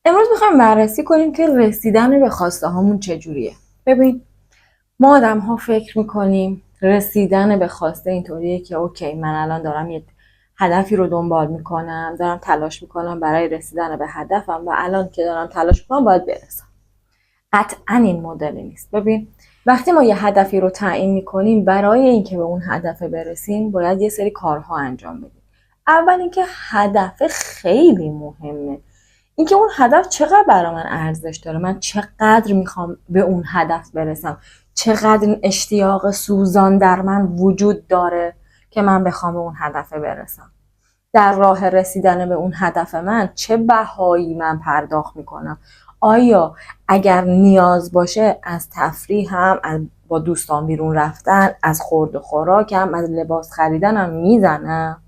امروز میخوایم بررسی کنیم که رسیدن به خواسته هامون چجوریه. ببین، ما آدم ها فکر میکنیم رسیدن به خواسته اینطوریه که اوکی، من الان دارم یه هدفی رو دنبال میکنم، دارم تلاش میکنم برای رسیدن به هدفم و الان که دارم تلاش میکنم باید برسم. قطعا این مدلی نیست. ببین، وقتی ما یه هدفی رو تعیین میکنیم، برای اینکه به اون هدف برسیم باید یه سری کارها انجام بدیم. اول اینکه هدف خیلی مهمه، اینکه اون هدف چقدر برای من ارزش داره، من چقدر میخوام به اون هدف برسم، چقدر اشتیاق سوزان در من وجود داره که من بخوام به اون هدف برسم. در راه رسیدن به اون هدف من چه بهایی من پرداخت میکنم. آیا اگر نیاز باشه از تفریح هم، از با دوستان بیرون رفتن، از خورد و خوراکم، از لباس خریدنم میزنم.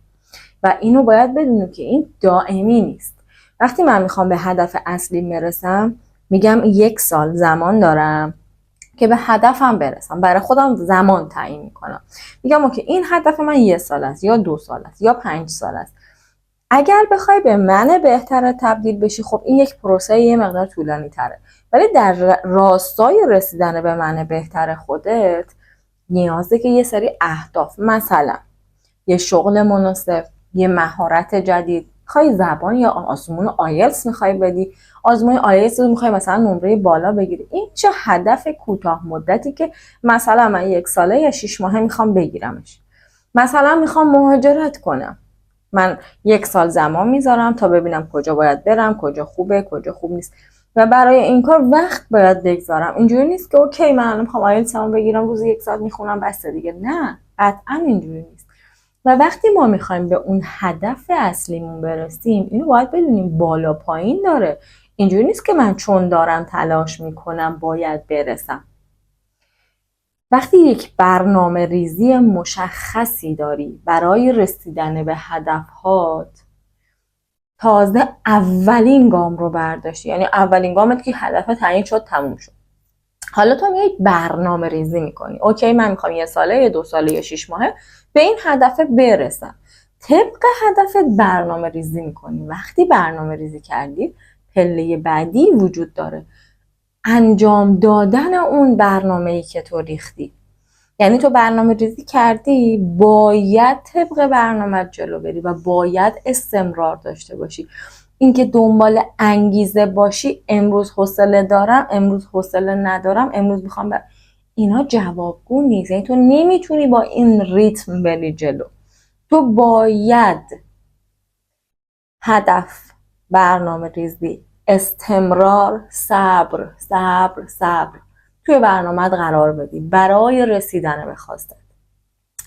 و اینو باید بدونیم که این دائمی نیست. وقتی من میخوام به هدف اصلی برسم، میگم 1 سال زمان دارم که به هدفم برسم. برای خودم زمان تعیین میکنم. میگم اوکی، این هدف من 1 سال است یا 2 سال است یا 5 سال است. اگر بخوای به من بهتر تبدیل بشی، خب این یک پروسه یه مقدار طولانی تره، ولی در راستای رسیدن به من بهتر خودت نیازه که یه سری اهداف، مثلا یه شغل مناسب، یه مهارت جدید، میخوای زبان یا آزمون آیلتس میخوای بدی، آزمون آیلتس رو میخوای مثلا نمره بالا بگیری، این چه هدف کوتاه مدتی که مثلا من 1 ساله یا 6 ماهه میخوام بگیرمش. مثلا میخوام مهاجرت کنم، من 1 سال زمان میذارم تا ببینم کجا باید برم، کجا خوبه، کجا خوب نیست و برای این کار وقت باید بگذارم. اینجوری نیست که اوکی من الان میخوام آیلتسمو بگیرم، روزی 1 ساعت میخونم بس دیگه. نه، قطعا اینجوری نیست. و وقتی ما میخوایم به اون هدف اصلیمون برسیم، اینو باید بدونیم بالا پایین داره. اینجوری نیست که من چون دارم تلاش میکنم باید برسم. وقتی یک برنامه ریزی مشخصی داری برای رسیدن به هدفهات، تازه اولین گام رو برداشتی، یعنی اولین گامت که هدف تعیین شد، تموم شد، حالا تو میای برنامه ریزی میکنی. اوکی، من میخوام 1 ساله، یه 2 ساله، یه 6 ماهه به این هدف برسم. طبق هدفت برنامه ریزی میکنی. وقتی برنامه ریزی کردی، پله بعدی وجود داره، انجام دادن اون برنامه‌ای که تو ریختی. یعنی تو برنامه ریزی کردی، باید طبق برنامه جلو بری و باید استمرار داشته باشی. اینکه دنبال انگیزه باشی، امروز حوصله دارم، امروز حوصله ندارم، امروز میخوام اینا جوابگو نیست. یعنی تو نمیتونی با این ریتم بری جلو. تو باید هدف، برنامه ریزی، استمرار، صبر صبر صبر توی برنامه‌ات قرار بدی برای رسیدن به خواستت.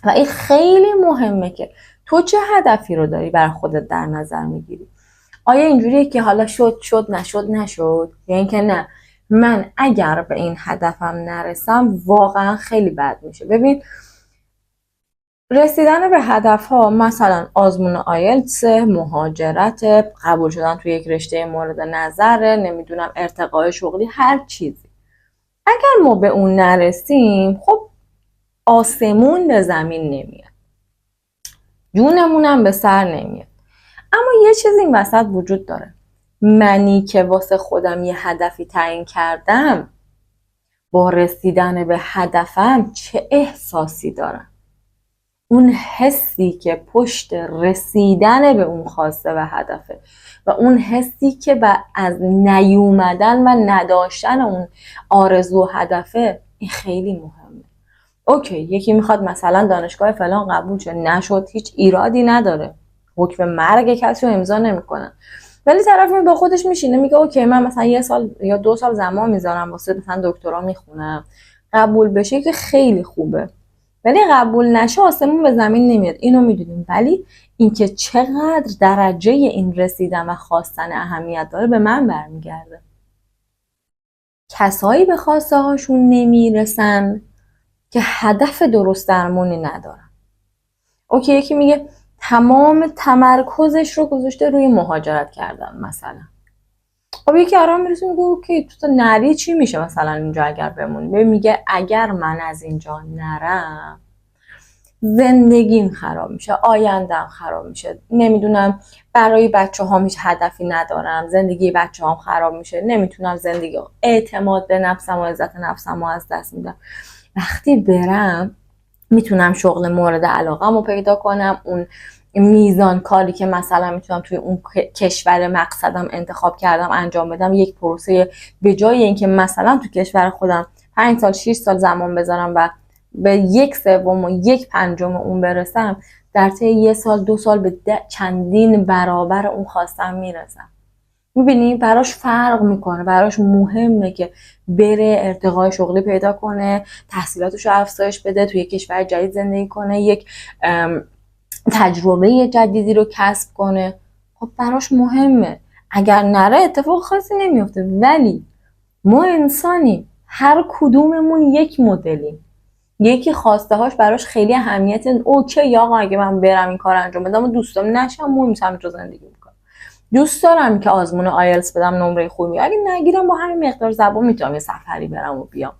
و این خیلی مهمه که تو چه هدفی رو داری بر خودت در نظر میگیری. آیا اینجوریه که حالا شد شد، نشد نشد، یا اینکه نه، من اگر به این هدفم نرسم واقعا خیلی بد میشه. ببین، رسیدن به هدف ها، مثلا آزمون آیلتس، مهاجرت، قبول شدن توی یک رشته مورد نظر، نمیدونم ارتقای شغلی، هر چیزی، اگر ما به اون نرسیم، خب آسمون به زمین نمیاد، جونمونم به سر نمیاد. اما یه چیز این وسط وجود داره. منی که واسه خودم یه هدفی تعیین کردم، با رسیدن به هدفم چه احساسی دارم؟ اون حسی که پشت رسیدن به اون خواسته و هدفه و اون حسی که از نیومدن و نداشتن اون آرزو و هدفه، این خیلی مهمه. اوکی، یکی میخواد مثلا دانشگاه فلان قبول شه، نشد، هیچ ایرادی نداره، حکم مرگ کسی رو امضا نمیکنن، ولی طرف با خودش میشینه میگه اوکی، من مثلا 1 سال یا 2 سال زمان میذارم واسه مثلا دکترا میخونم، قبول بشه که خیلی خوبه، ولی قبول نشه آسمون به زمین نمیاد، اینو میدونیم. ولی اینکه چقدر درجه این رسیدن و خواستن اهمیت داره به من برمیگرده. کسایی به خواسته هاشون نمیرسن که هدف درست درمونی ندارن. اوکی، یکی میگه تمام تمرکزش رو گذاشته روی مهاجرت کردن مثلا. خب یکی آرام میرسه میگه اوکی، تو نری چی میشه مثلا اینجا اگر بمونی؟ میگه اگر من از اینجا نرم، زندگیم خراب میشه، آیندم خراب میشه، نمیدونم برای بچه هام هیچ هدفی ندارم، زندگی بچه هام خراب میشه، نمیتونم زندگی، اعتماد به نفسم و عزت نفسم رو از دست میدم. وقتی برم میتونم شغل مورد علاقم رو پیدا کنم، اون میزان کاری که مثلا میتونم توی اون کشور مقصدم انتخاب کردم انجام بدم. یک پروسه به جای اینکه مثلا تو کشور خودم 5 سال 6 سال زمان بذارم و به 1/3 و 1/5 اون برسم، در طی 1 سال 2 سال به چندین برابر اون خواستم میرسم. میبینی براش فرق میکنه، براش مهمه که بره ارتقای شغلی پیدا کنه، تحصیلاتش رو افزایش بده، توی کشور جدید زندگی کنه، یک تجربه جدیدی رو کسب کنه. خب براش مهمه. اگر نره اتفاق خاصی نمیفته. ولی ما انسانیم، هر کدوممون یک مدلیم. یکی خواسته هاش براش خیلی اهمیت اوکی آقا اگه من برم این کار انجام بدم و دوستام نشم مهم نیست، همینجا زندگی میکنم. دوست دارم که آزمون آیلتس بدم نمره خوبی، اگه نگیرم با همین مقدار زبان میتونم یه سفری برم و بیام.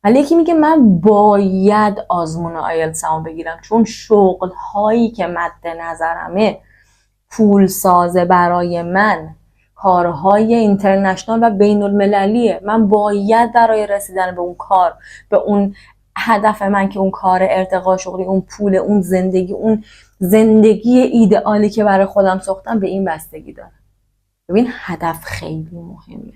ولی یکی میگه من باید آزمون آیلتسمو بگیرم چون شغل هایی که مد نظرمه پول سازه برای من، کارهای اینترنشنال و بین المللیه، من باید برای رسیدن به اون کار، به اون هدف من که اون کار ارتقا شغلی، اون پول، اون زندگی ایدئالی که برای خودم ساختم به این بستگی داره. ببین هدف خیلی مهمه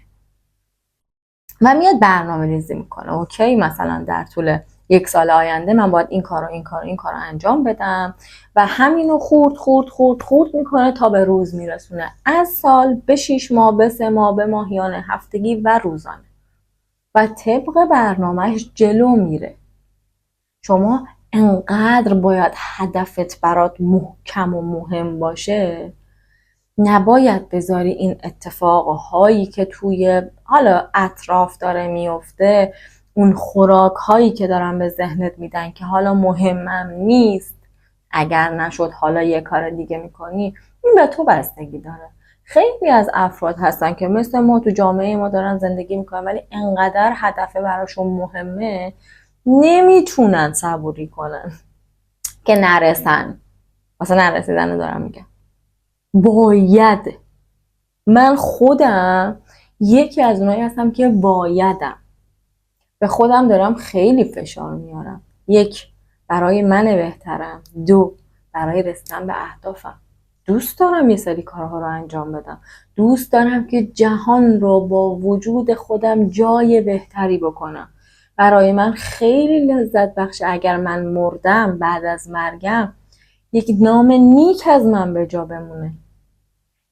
و میاد برنامه ریزی میکنه. اوکی مثلا در طول 1 سال آینده من باید این کار انجام بدم و همینو خورد میکنه تا به روز میرسونه، از سال به 6 ماه، به 3 ماه، به ماهیانه، هفتگی و روزانه و طبق برنامهش جلو میره. شما انقدر باید هدفت برات محکم و مهم باشه، نباید بذاری این اتفاقهایی که توی حالا اطراف داره میفته، اون خوراکهایی که دارن به ذهنت میدن که حالا مهمم نیست، اگر نشد حالا یه کار دیگه میکنی، این به تو بستگی داره. خیلی از افراد هستن که مثل ما تو جامعه ما دارن زندگی میکنن ولی انقدر هدف براشون مهمه نمیتونن صبوری کنن که نرسن. واسه نرسیدن دارم میگم. باید. من خودم یکی از اونایی هستم که بایدم. به خودم دارم خیلی فشار میارم. 1 برای من بهترم، 2 برای رسیدن به اهدافم. دوست دارم یه سری کارها رو انجام بدم، دوست دارم که جهان رو با وجود خودم جای بهتری بکنم. برای من خیلی لذت بخشه اگر من مردم، بعد از مرگم یک نام نیک از من به جا بمونه،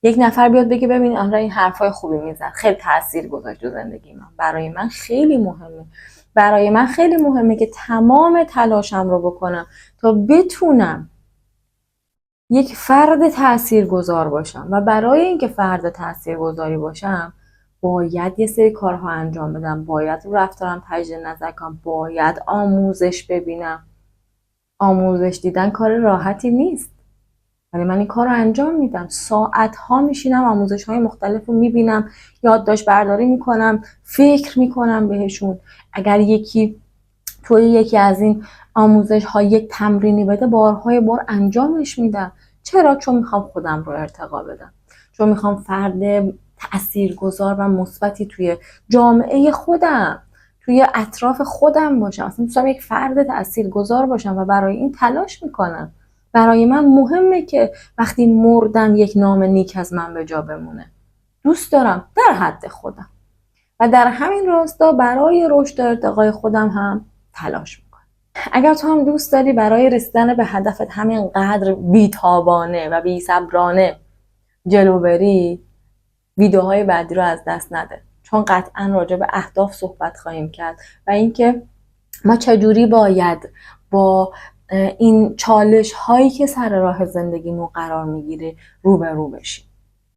یک نفر بیاد بگه ببین آره این حرفای خوبی میزد، خیلی تاثیر گذاشت تو زندگی من. برای من خیلی مهمه. برای من خیلی مهمه که تمام تلاشم رو بکنم تا بتونم یک فرد تاثیرگذار باشم و برای اینکه فرد تاثیرگذاری باشم باید یه سری کارها انجام بدم، باید رو رفتارم تجدید نظر کنم، باید آموزش ببینم. آموزش دیدن کار راحتی نیست ولی من این کار رو انجام میدم. ساعتها میشینم آموزش‌های مختلف رو میبینم، یادداشت برداری میکنم، فکر میکنم بهشون. اگر توی یکی از این آموزش‌ها یک تمرینی بده بارهای بار انجامش میدم. چرا؟ چون میخوام خودم رو ارتقا بدم، چون میخوام فرد تاثیرگذار و مثبتی توی جامعه خودم، توی اطراف خودم باشم. اصلا دوستم یک فرد تاثیرگذار باشم و برای این تلاش میکنم. برای من مهمه که وقتی مردم یک نام نیک از من به جا بمونه. دوست دارم در حد خودم و در همین راستا برای رشد و ارتقای خودم هم تلاش میکنم. اگر تو هم دوست داری برای رسیدن به هدفت همینقدر بیتابانه و بی‌صبرانه جلو بری، ویدیوهای بعدی رو از دست نده، چون قطعا راجع به اهداف صحبت خواهیم کرد و اینکه ما چجوری باید با این چالش هایی که سر راه زندگیمون قرار میگیره روبرو بشیم.